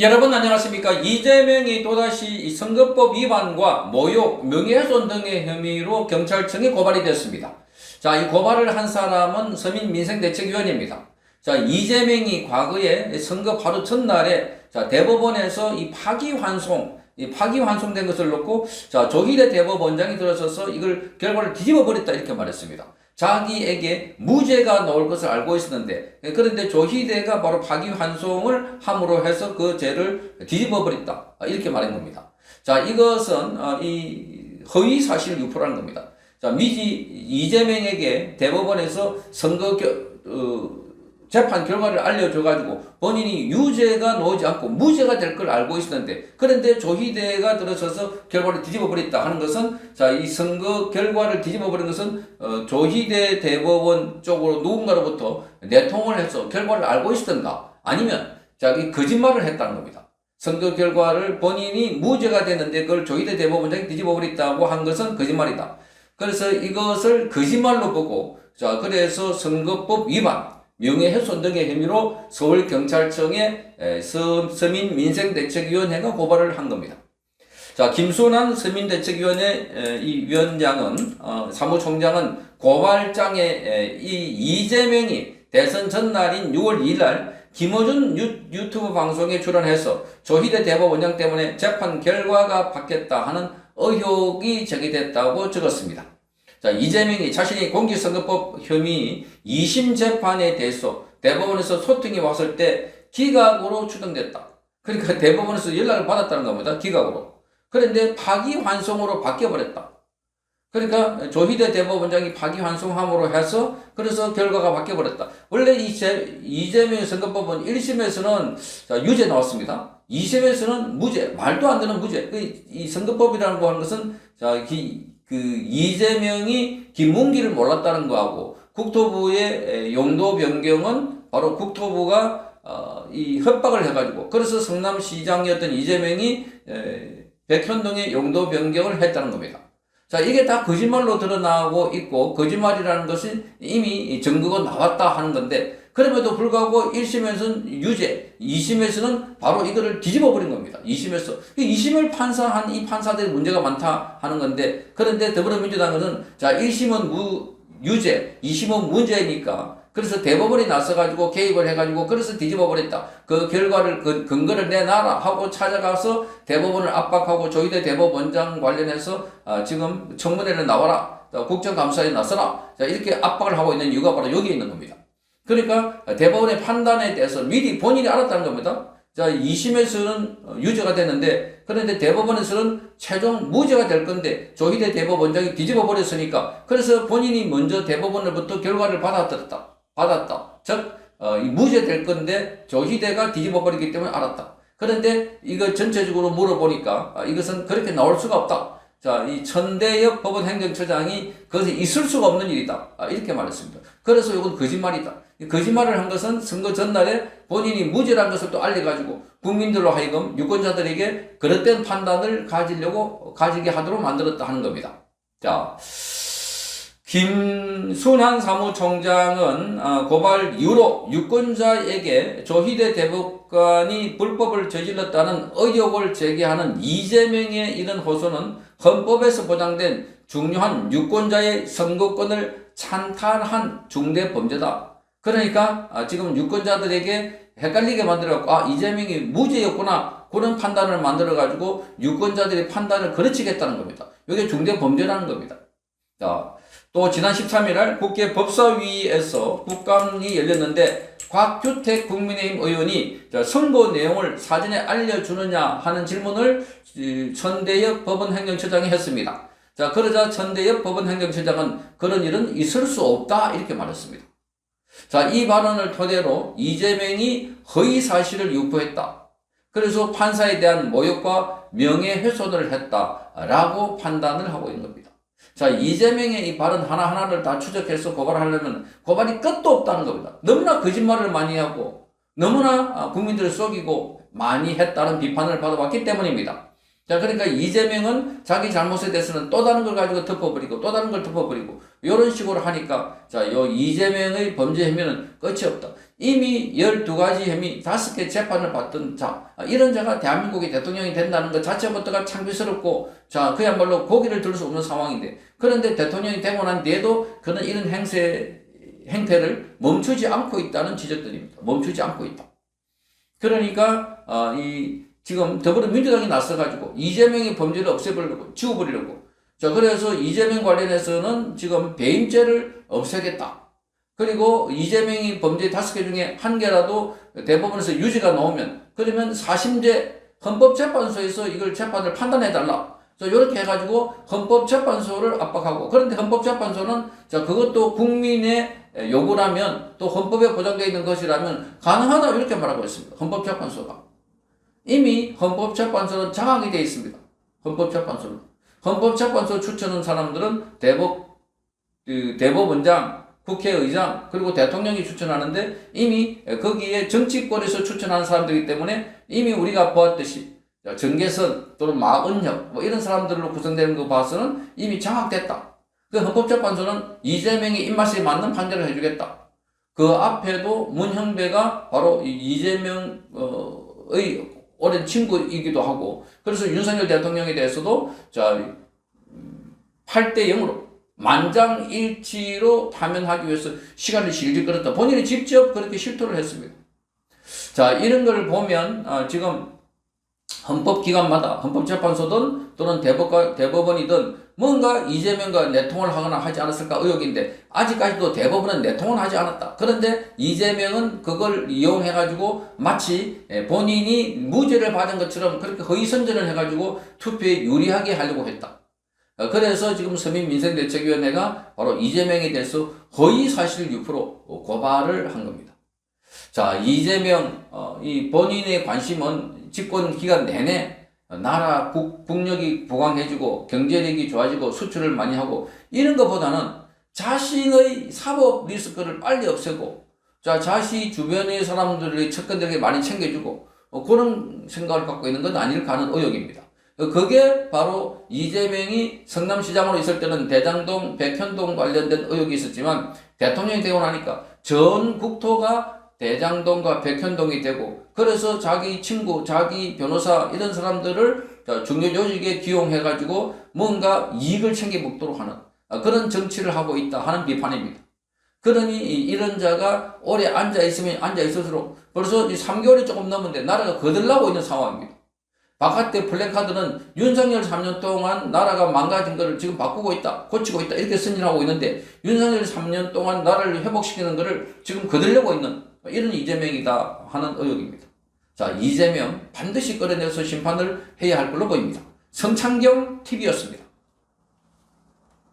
여러분 안녕하십니까? 이재명이 또다시 이 선거법 위반과 모욕, 명예훼손 등의 혐의로 경찰청에 고발이 됐습니다. 자, 이 고발을 한 사람은 서민민생대책위원회입니다. 자, 이재명이 과거에 선거 바로 전날에 대법원에서 이 파기환송된 것을 놓고 조희대 대법원장이 들어서서 이걸 결과를 뒤집어 버렸다 이렇게 말했습니다. 자기에게 무죄가 나올 것을 알고 있었는데, 그런데 조희대가 바로 파기환송을 함으로 해서 그 죄를 뒤집어 버렸다 이렇게 말한 겁니다. 자, 이것은 이 허위 사실 유포라는 겁니다. 자, 이재명에게 대법원에서 재판 결과를 알려줘가지고 본인이 유죄가 나오지 않고 무죄가 될 걸 알고 있었는데, 그런데 조희대가 들어서서 결과를 뒤집어 버렸다 하는 것은, 이 선거 결과를 뒤집어 버린 것은 조희대 대법원 쪽으로 누군가로부터 내통을 해서 결과를 알고 있었던가, 아니면 자기 거짓말을 했다는 겁니다. 선거 결과를 본인이 무죄가 됐는데 그걸 조희대 대법원장이 뒤집어 버렸다고 한 것은 거짓말이다. 그래서 이것을 거짓말로 보고, 그래서 선거법 위반, 명예훼손 등의 혐의로 서울경찰청에 서민민생대책위원회가 고발을 한 겁니다. 자, 김순환 서민대책위원회 이 위원장은, 사무총장은 고발장에 이재명이 대선 전날인 6월 2일 날 김어준 유튜브 방송에 출연해서 조희대 대법원장 때문에 재판 결과가 바뀌었다 하는 의혹이 제기됐다고 적었습니다. 자, 이재명이 자신이 공직선거법 혐의 2심 재판에 대해서 대법원에서 소통이 왔을 때 기각으로 추정됐다. 그러니까 대법원에서 연락을 받았다는 겁니다. 기각으로. 그런데 파기환송으로 바뀌어버렸다. 그러니까 조희대 대법원장이 파기환송함으로 해서 그래서 결과가 바뀌어버렸다. 원래 이재명 선거법은 1심에서는 유죄 나왔습니다. 2심에서는 무죄, 말도 안 되는 무죄. 이 선거법이라는 거 하는 것은 이재명이 김문기를 몰랐다는 거하고, 국토부의 용도 변경은 바로 국토부가 이 협박을 해가지고, 그래서 성남시장이었던 이재명이 백현동의 용도 변경을 했다는 겁니다. 자, 이게 다 거짓말로 드러나고 있고, 거짓말이라는 것이 이미 증거가 나왔다 하는 건데, 그럼에도 불구하고 1심에서는 유죄, 2심에서는 바로 이거를 뒤집어 버린 겁니다. 2심에서. 2심을 판사한 이 판사들이 문제가 많다 하는 건데, 그런데 더불어민주당은 1심은 유죄, 2심은 무죄니까, 그래서 대법원이 나서가지고 개입을 해가지고 그래서 뒤집어 버렸다. 그 결과를 근거를 내놔라 하고 찾아가서 대법원을 압박하고 조희대 대법원장 관련해서 지금 청문회를 나와라, 국정감사에 나서라, 이렇게 압박을 하고 있는 이유가 바로 여기 있는 겁니다. 그러니까 대법원의 판단에 대해서 미리 본인이 알았다는 겁니다. 2심에서는 유죄가 됐는데, 그런데 대법원에서는 최종 무죄가 될 건데 조희대 대법원장이 뒤집어 버렸으니까, 그래서 본인이 먼저 대법원으로부터 결과를 받았다. 즉, 무죄 될 건데 조희대가 뒤집어 버리기 때문에 알았다. 그런데 이거 전체적으로 물어보니까 이것은 그렇게 나올 수가 없다. 이 천대엽 법원행정처장이 그것이 있을 수가 없는 일이다. 이렇게 말했습니다. 그래서 이건 거짓말이다. 거짓말을 한 것은 선거 전날에 본인이 무죄라는 것을 또 알려가지고 국민들로 하여금 유권자들에게 그릇된 판단을 가지게 하도록 만들었다 하는 겁니다. 자, 김순환 사무총장은 고발 이후로 유권자에게 조희대 대법관이 불법을 저질렀다는 의혹을 제기하는 이재명의 이런 호소는 헌법에서 보장된 중요한 유권자의 선거권을 찬탈한 중대 범죄다. 그러니까 지금 유권자들에게 헷갈리게 만들어갖고 이재명이 무죄였구나, 그런 판단을 만들어가지고 유권자들의 판단을 거르치겠다는 겁니다. 이게 중대 범죄라는 겁니다. 자, 또 지난 13일 국회 법사위에서 국감이 열렸는데, 곽규택 국민의힘 의원이 선거 내용을 사전에 알려주느냐 하는 질문을 천대엽 법원행정처장이 했습니다. 자, 그러자 천대엽 법원행정처장은 그런 일은 있을 수 없다 이렇게 말했습니다. 자, 이 발언을 토대로 이재명이 허위 사실을 유포했다. 그래서 판사에 대한 모욕과 명예훼손을 했다라고 판단을 하고 있는 겁니다. 자, 이재명의 이 발언 하나하나를 다 추적해서 고발하려면 고발이 끝도 없다는 겁니다. 너무나 거짓말을 많이 하고 너무나 국민들을 속이고 많이 했다는 비판을 받아왔기 때문입니다. 자, 그러니까 이재명은 자기 잘못에 대해서는 또 다른 걸 가지고 덮어버리고 또 다른 걸 덮어버리고 이런 식으로 하니까 요 이재명의 범죄 혐의는 끝이 없다. 이미 12가지 혐의 5개 재판을 받던 자, 이런 자가 대한민국의 대통령이 된다는 것 자체부터가 창피스럽고, 자, 그야말로 고개를 들 수 없는 상황인데, 그런데 대통령이 되고 난 뒤에도 그는 이런 행태를 멈추지 않고 있다는 지적들입니다. 멈추지 않고 있다. 그러니까, 지금 더불어민주당이 나서가지고 이재명의 범죄를 없애버리려고, 지워버리려고. 자, 그래서 이재명 관련해서는 지금 배임죄를 없애겠다. 그리고 이재명이 범죄 5개 중에 1개라도 대법원에서 유죄가 나오면, 그러면 4심제 헌법재판소에서 이걸 재판을 판단해달라. 이렇게 해가지고 헌법재판소를 압박하고, 그런데 헌법재판소는 자, 그것도 국민의 요구라면, 또 헌법에 보장되어 있는 것이라면 가능하다, 이렇게 말하고 있습니다. 헌법재판소가. 이미 헌법재판소는 장악이 되어 있습니다. 헌법재판소 추천한 사람들은 대법원장, 국회의장, 그리고 대통령이 추천하는데, 이미 거기에 정치권에서 추천하는 사람들이기 때문에 이미 우리가 보았듯이 정계선 또는 마은혁 이런 사람들로 구성되는 거 봐서는 이미 장악됐다. 그 헌법재판소는 이재명의 입맛에 맞는 판결을 해주겠다. 그 앞에도 문형배가 바로 이재명의 오랜 친구이기도 하고, 그래서 윤석열 대통령에 대해서도 8대 0으로 만장일치로 타면하기 위해서 시간을 질질 끌었다. 본인이 직접 그렇게 실토를 했습니다. 자, 이런 걸 보면 지금 헌법기관마다 헌법재판소든 또는 대법원이든 뭔가 이재명과 내통을 하거나 하지 않았을까 의혹인데, 아직까지도 대법원은 내통을 하지 않았다. 그런데 이재명은 그걸 이용해가지고 마치 본인이 무죄를 받은 것처럼 그렇게 허위선전을 해가지고 투표에 유리하게 하려고 했다. 그래서 지금 서민민생대책위원회가 바로 이재명에 대해서 허위사실 유포로 고발을 한 겁니다. 자, 이재명, 이 본인의 관심은 집권 기간 내내 나라 국력이 부강해지고 경제력이 좋아지고 수출을 많이 하고 이런 것보다는 자신의 사법 리스크를 빨리 없애고, 자, 자신 주변의 사람들의 측근들에게 많이 챙겨주고, 그런 생각을 갖고 있는 건 아닐까 하는 의혹입니다. 그게 바로 이재명이 성남시장으로 있을 때는 대장동, 백현동 관련된 의혹이 있었지만, 대통령이 되고 나니까 전 국토가 대장동과 백현동이 되고, 그래서 자기 친구, 자기 변호사 이런 사람들을 중요 조직에 기용해가지고 뭔가 이익을 챙겨 먹도록 하는 그런 정치를 하고 있다 하는 비판입니다. 그러니 이런 자가 오래 앉아있으면 앉아있을수록 벌써 3개월이 조금 넘었는데 나라가 거들나고 있는 상황입니다. 바깥에 플래카드는 윤석열 3년 동안 나라가 망가진 것을 지금 바꾸고 있다, 고치고 있다, 이렇게 선전하고 있는데, 윤석열 3년 동안 나라를 회복시키는 것을 지금 거들려고 있는 이런 이재명이다 하는 의혹입니다. 자, 이재명 반드시 끌어내서 심판을 해야 할 걸로 보입니다. 성창경 TV였습니다.